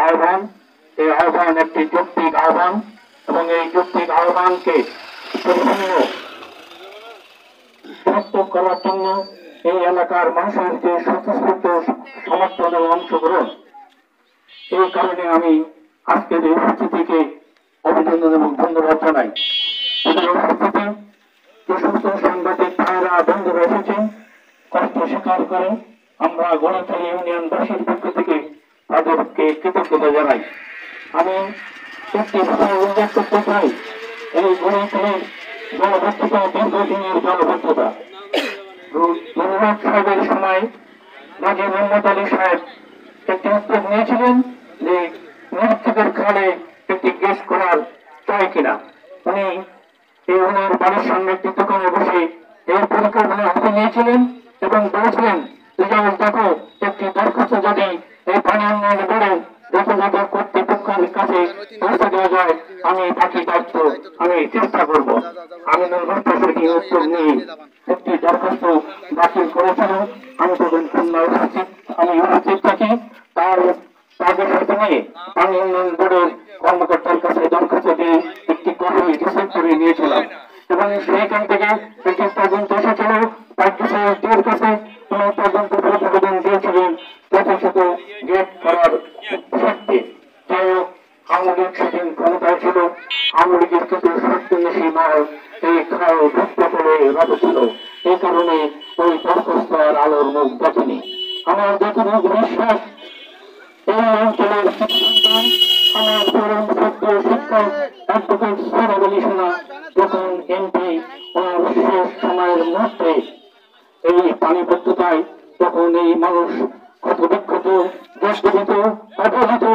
আহ্বান, এই আহ্বান একটি যৌক্তিক আহ্বান এবং এই যৌক্তিক আহ্বানকে পরিপূর্ণ সমর্থন করার জন্য এই এলাকার মানুষের যে স্বতঃস্ফূর্ত সমর্থন এবং অংশগ্রহণ, এই কারণে আমি আজকের এই উপস্থিতিকে অভিনন্দন এবং ধন্যবাদ জানাই। এদের উপস্থিতি যে সমস্ত সাংবাদিক ভাইরা বন্ধুরা এসেছেন কষ্ট স্বীকার করে আমরা গড়াতালি ইউনিয়নবাসীর পক্ষ থেকে তাদেরকে কৃতজ্ঞতা জানাই। আমি একটি কথা উল্লেখ করতে চাই, এই গড়াতালির জলবদ্ধতা দীর্ঘদিনের জলবদ্ধতা। রুহুল সাহেবের সময় গাজী মোহাম্মদ আলী সাহেব একটি উদ্যোগ নিয়েছিলেন যে মৃত্যুকের খালে একটি গ্যাস করার চাই কিনা। উনি এই ওনার বাড়ির সামনে একটি দোকানে বসে এই পরিকল্পনা হাতে নিয়েছিলেন এবং বলেছিলেন দেখো একটি দরখাস্ত যদি এই পানি উন্নয়ন বোর্ডের যথাযথ কর্তৃপক্ষের কাছে পৌঁছে দেওয়া যায় আমি বাকি দায়িত্ব আমি চেষ্টা করব। আমি নির্বাচনের উত্তর নিয়ে একটি দরখাস্ত দাখিল করেছিলাম। আমি তখন খুলনা উপস্থিত থাকি। তাদের সাথে নিয়ে পানি উন্নয়ন বোর্ডের কর্মকর্তার কাছে দরখাস্ত দিয়ে একটি কপি রিসিভ করে নিয়েছিলাম এবং সেইখান থেকে একটি তদন্ত এসেছিল পাইকের কাছে কোনো তদন্ত প্রতিবেদন দিয়েছিলেন যথাযথ গেট করার সত্যি। যাই হোক আওয়ামী লীগ সেদিন ক্ষমতায় ছিল, আওয়ামী লীগের কিন্তু সত্যি মাল এই খাল ভুক্ত করে ছিল, এই কারণে ওই দরখাস্ত আর আলোর মুখ দেখেনি। আমার দেখুন বিশ্বাস এই অঞ্চলের আমার পরম সত্য শিক্ষক অ্যাডভোকেট সৌরভ আলী সোনা যখন এমপি ওনার শেষ সময়ের মুহূর্তে এই পানিবদ্ধতায় তখন এই মানুষ ক্ষত বিক্ষত, অবহেলিত